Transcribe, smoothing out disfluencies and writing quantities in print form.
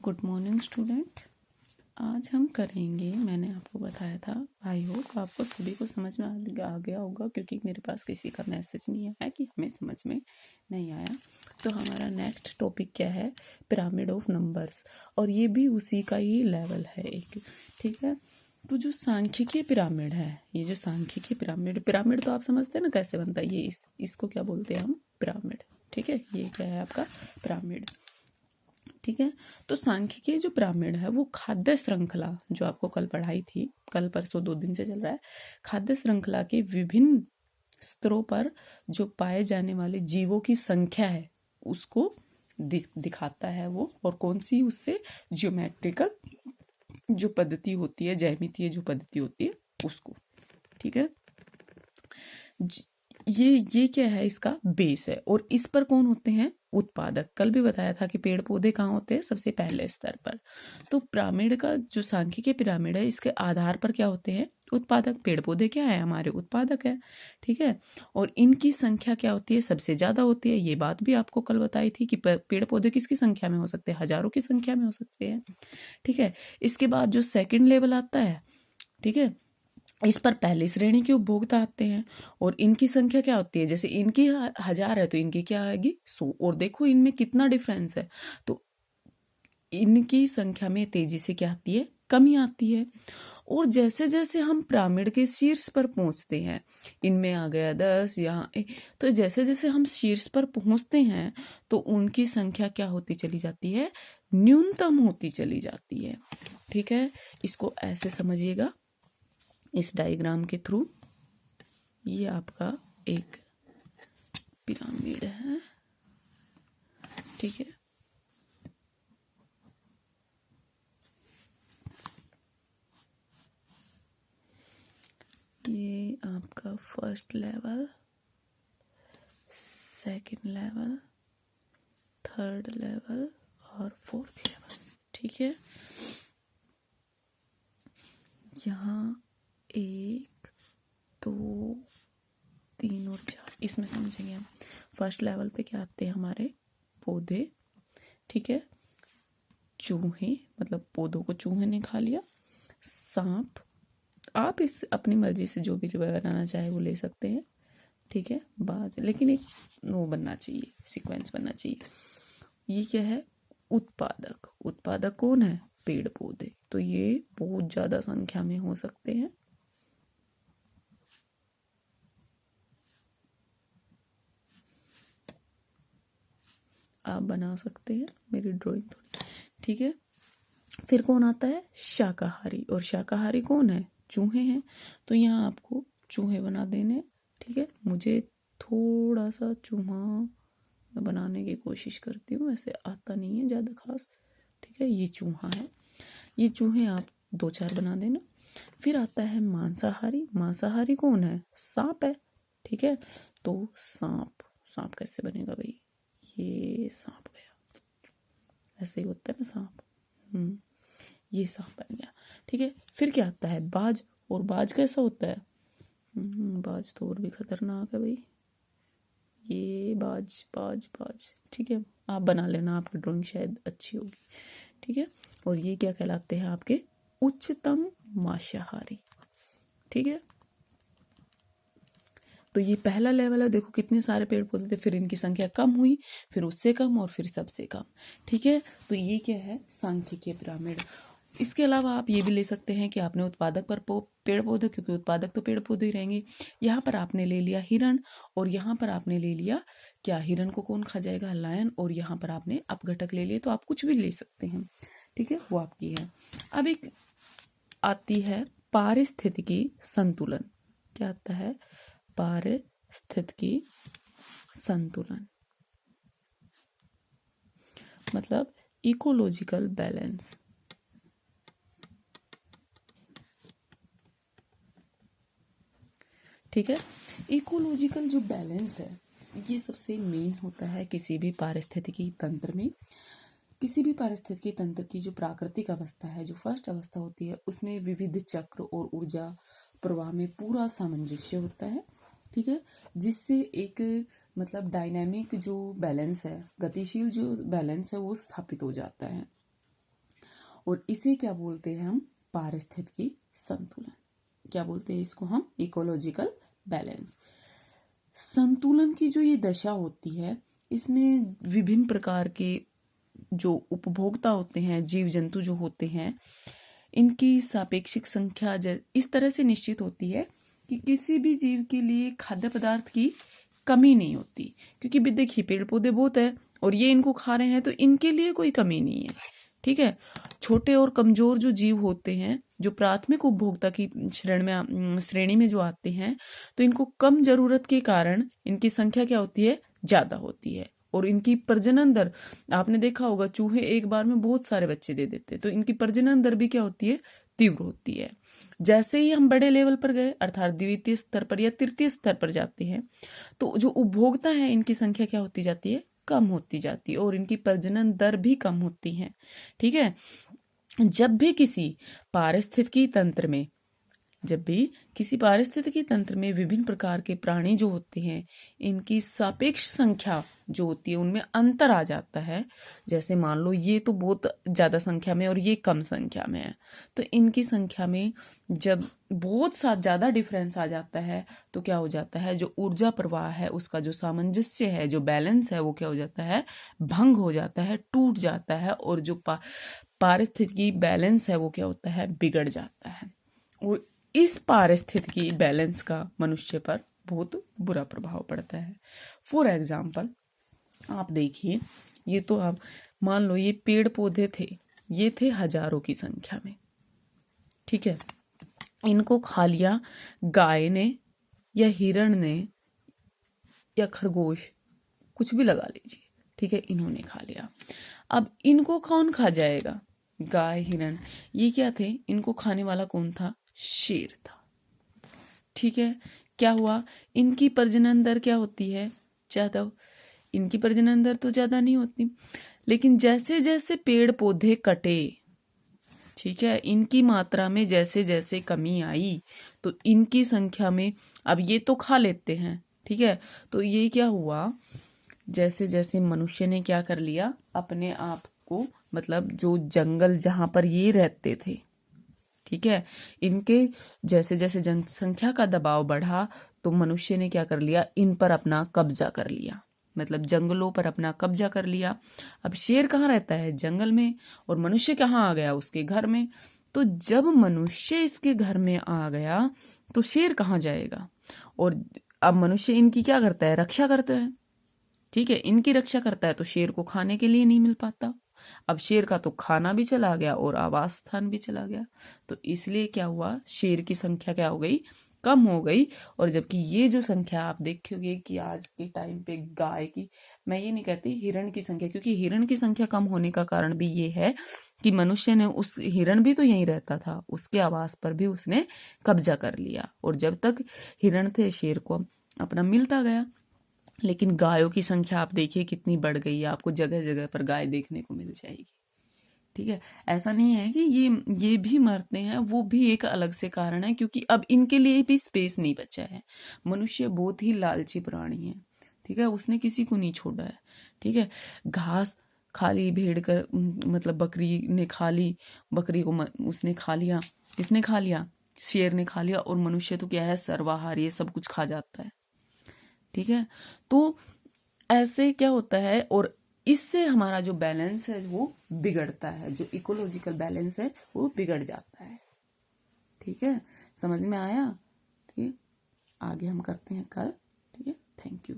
Good morning student. आज हम करेंगे, मैंने आपको बताया था, आई होप आपको सभी को समझ में आ गया होगा, क्योंकि मेरे पास किसी का मैसेज नहीं आया कि हमें समझ में नहीं आया। तो हमारा नेक्स्ट टॉपिक क्या है? पिरामिड ऑफ नंबर्स, और ये भी उसी का ही लेवल है एक। ठीक है, तो जो सांख्यिकीय पिरामिड है, ये जो सांख्यिकीय पिरामिड तो आप समझते हैं ना कैसे बनता है। ये इसको क्या बोलते हैं हम? पिरामिड। ठीक है, ये क्या है आपका? पिरामिड। ठीक है, तो सांख्यिकीय जो पिरामिड है वो खाद्य श्रृंखला, जो आपको कल पढ़ाई थी, कल परसों 2 दिन से चल रहा है, खाद्य श्रृंखला के विभिन्न स्तरों पर जो पाए जाने वाले जीवों की संख्या है उसको दिखाता है वो। और कौन सी? उससे ज्योमेट्रिकल जो पद्धति होती है, ज्यामितीय जो पद्धति होती है उसको। ठीक है, ये क्या है? इसका बेस है। और इस पर कौन होते हैं? उत्पादक। कल भी बताया था कि पेड़ पौधे कहाँ होते हैं? सबसे पहले स्तर पर। तो पिरामिड का जो सांख्यिकीय पिरामिड है, इसके आधार पर क्या होते हैं? उत्पादक। पेड़ पौधे क्या है? हमारे उत्पादक है। ठीक है, और इनकी संख्या क्या होती है? सबसे ज्यादा होती है। ये बात भी आपको कल बताई थी कि पेड़ पौधे किसकी संख्या में हो सकते हैं? हजारों की संख्या में हो सकते हैं। ठीक है, इसके बाद जो सेकंड लेवल आता है, ठीक है, इस पर पहली श्रेणी के उपभोक्ता आते हैं और इनकी संख्या क्या होती है? जैसे इनकी 1000 है तो इनकी क्या आएगी? 100। और देखो इनमें कितना डिफरेंस है। तो इनकी संख्या में तेजी से क्या आती है? कमी आती है। और जैसे जैसे हम पिरामिड के शीर्ष पर पहुंचते हैं, इनमें आ गया 10, यहाँ, तो जैसे जैसे हम शीर्ष पर पहुंचते हैं तो उनकी संख्या क्या होती चली जाती है? न्यूनतम होती चली जाती है। ठीक है, इसको ऐसे समझिएगा इस डायग्राम के थ्रू। ये आपका एक पिरामिड है। ठीक है, ये आपका first level, second level, third level और फोर्थ लेवल। ठीक है, यहाँ 1, 2, 3 और 4 इसमें समझेंगे हम। फर्स्ट लेवल पे क्या आते हैं? हमारे पौधे। ठीक है, चूहे, मतलब पौधों को चूहे ने खा लिया। सांप, आप इस अपनी मर्जी से जो भी बनाना चाहे वो ले सकते हैं। ठीक है, बाज, लेकिन एक वो बनना चाहिए, सीक्वेंस बनना चाहिए। ये क्या है? उत्पादक। उत्पादक कौन है? पेड़ पौधे। तो ये बहुत ज्यादा संख्या में हो सकते हैं। आप बना सकते हैं, मेरी ड्राइंग थोड़ी। ठीक है, फिर कौन आता है? शाकाहारी। और शाकाहारी कौन है? चूहे हैं। तो यहाँ आपको चूहे बना देने। ठीक है, मुझे थोड़ा सा चूहा बनाने की कोशिश करती हूँ, ऐसे आता नहीं है ज़्यादा खास। ठीक है, ये चूहा है। ये चूहे आप 2-4 बना देना। फिर आता है मांसाहारी। मांसाहारी कौन है? सांप है। ठीक है, तो सांप, सांप कैसे बनेगा भाई? ये सांप गया, ऐसे ही होता है ना सांप। ये सांप बन गया। ठीक है, फिर क्या आता है? बाज। और बाज कैसा होता है? बाज तो और भी खतरनाक है भाई। ये बाज बाज बाज। ठीक है, आप बना लेना, आपकी ड्राइंग शायद अच्छी होगी। ठीक है, और ये क्या कहलाते हैं? आपके उच्चतम मांसाहारी। ठीक है, तो ये पहला लेवल है। देखो कितने सारे पेड़ पौधे थे, फिर इनकी संख्या कम हुई, फिर उससे कम और फिर सबसे कम। ठीक है, तो ये क्या है? सांख्यिकीय पिरामिड। इसके अलावा आप ये भी ले सकते हैं कि आपने उत्पादक पर पेड़ पौधे, क्योंकि उत्पादक तो पेड़ पौधे ही रहेंगे। यहाँ पर आपने ले लिया हिरण, और यहाँ पर आपने ले लिया क्या? हिरण को कौन खा जाएगा? लायन। और यहाँ पर आपने अपघटक ले लिए। तो आप कुछ भी ले सकते हैं। ठीक है, वो आपकी है। अब एक आती है पारिस्थितिकी संतुलन। क्या आता है? पारिस्थितिकी संतुलन, मतलब इकोलॉजिकल बैलेंस। ठीक है, इकोलॉजिकल जो बैलेंस है ये सबसे मेन होता है किसी भी पारिस्थितिकी तंत्र में। किसी भी पारिस्थितिकी तंत्र की जो प्राकृतिक अवस्था है, जो फर्स्ट अवस्था होती है, उसमें विविध चक्र और ऊर्जा प्रवाह में पूरा सामंजस्य होता है। ठीक है, जिससे एक मतलब डायनामिक जो बैलेंस है, गतिशील जो बैलेंस है, वो स्थापित हो जाता है। और इसे क्या बोलते हैं हम? पारिस्थितिकी संतुलन। क्या बोलते हैं इसको हम? Ecological balance. संतुलन की जो ये दशा होती है, इसमें विभिन्न प्रकार के जो उपभोक्ता होते हैं, जीव जंतु जो होते हैं, इनकी सापेक्षिक संख्या इस तरह से निश्चित होती है कि किसी भी जीव के लिए खाद्य पदार्थ की कमी नहीं होती। क्योंकि देखिए पेड़ पौधे बहुत है और ये इनको खा रहे हैं, तो इनके लिए कोई कमी नहीं है। ठीक है। छोटे और कमजोर जो जीव होते हैं, जो प्राथमिक उपभोक्ता की श्रेणी में जो आते हैं, तो इनको कम जरूरत के कारण इनकी संख्या क्या होती है? ज्यादा होती है। और इनकी प्रजनन दर, आपने देखा होगा चूहे एक बार में बहुत सारे बच्चे दे देते हैं, तो इनकी प्रजनन दर भी क्या होती है? तीव्र होती है। जैसे ही हम बड़े लेवल पर गए, अर्थात द्वितीय स्तर पर या तृतीय स्तर पर जाते हैं, तो जो उपभोक्ता है इनकी संख्या क्या होती जाती है? कम होती जाती है और इनकी प्रजनन दर भी कम होती है। ठीक है। जब भी किसी पारिस्थितिकी तंत्र में विभिन्न प्रकार के प्राणी जो होते हैं, इनकी सापेक्ष संख्या जो होती है उनमें अंतर आ जाता है। जैसे मान लो ये तो बहुत ज्यादा संख्या में और ये कम संख्या में है, तो इनकी संख्या में जब बहुत सा ज्यादा डिफरेंस आ जाता है, तो क्या हो जाता है? जो ऊर्जा प्रवाह है, उसका जो सामंजस्य है, जो बैलेंस है, वो क्या हो जाता है? भंग हो जाता है, टूट जाता है। और जो पारिस्थितिकी बैलेंस है वो क्या होता है? बिगड़ जाता है। और इस पारिस्थितिकी बैलेंस का मनुष्य पर बहुत बुरा प्रभाव पड़ता है। फॉर एग्जाम्पल आप देखिए, ये तो आप मान लो ये पेड़ पौधे थे, ये थे हजारों की संख्या में। ठीक है। इनको खा लिया गाय ने या हिरण ने या खरगोश, कुछ भी लगा लीजिए। ठीक है। इन्होंने खा लिया। अब इनको कौन खा जाएगा? गाय, हिरण, ये क्या थे? इनको खाने वाला कौन था? शेर था। ठीक है। क्या हुआ? इनकी प्रजनन दर क्या होती है? ज्यादा। इनकी प्रजनन दर तो ज्यादा नहीं होती, लेकिन जैसे जैसे पेड़ पौधे कटे, ठीक है, इनकी मात्रा में जैसे जैसे कमी आई, तो इनकी संख्या में, अब ये तो खा लेते हैं। ठीक है। तो ये क्या हुआ? जैसे जैसे मनुष्य ने क्या कर लिया, अपने आप को, मतलब जो जंगल जहां पर ये रहते थे, ठीक है, इनके जैसे जैसे जनसंख्या का दबाव बढ़ा, तो मनुष्य ने क्या कर लिया? इन पर अपना कब्जा कर लिया, मतलब जंगलों पर अपना कब्जा कर लिया। अब शेर कहाँ रहता है? जंगल में। और मनुष्य कहाँ आ गया? उसके घर में। तो जब मनुष्य इसके घर में आ गया, तो शेर कहाँ जाएगा? और अब मनुष्य इनकी क्या करता है? रक्षा करता है। ठीक है। इनकी रक्षा करता है, तो शेर को खाने के लिए नहीं मिल पाता। अब शेर का तो खाना भी चला गया और आवास स्थान भी चला गया, तो इसलिए क्या हुआ? शेर की संख्या क्या हो गई? कम हो गई। और जबकि ये जो संख्या आप देखोगे कि आज के टाइम पे गाय की, मैं ये नहीं कहती हिरण की संख्या, क्योंकि हिरण की संख्या कम होने का कारण भी ये है कि मनुष्य ने, उस हिरण भी तो यहीं रहता था, उसके आवास पर भी उसने कब्जा कर लिया, और जब तक हिरण थे शेर को अपना मिलता गया। लेकिन गायों की संख्या आप देखिए कितनी बढ़ गई है, आपको जगह जगह पर गाय देखने को मिल जाएगी। ठीक है। ऐसा नहीं है कि ये भी मरते हैं, वो भी एक अलग से कारण है, क्योंकि अब इनके लिए भी स्पेस नहीं बचा है। मनुष्य बहुत ही लालची प्राणी है। ठीक है। उसने किसी को नहीं छोड़ा है। ठीक है। घास खा ली भेड़ कर, मतलब बकरी ने खा ली, बकरी को उसने खा लिया। किसने खा लिया? शेर ने खा लिया। और मनुष्य तो क्या है? सर्वाहारी, ये सब कुछ खा जाता है। ठीक है। तो ऐसे क्या होता है, और इससे हमारा जो बैलेंस है वो बिगड़ता है, जो इकोलॉजिकल बैलेंस है वो बिगड़ जाता है। ठीक है। समझ में आया? ठीक है। आगे हम करते हैं कल। ठीक है। Thank you.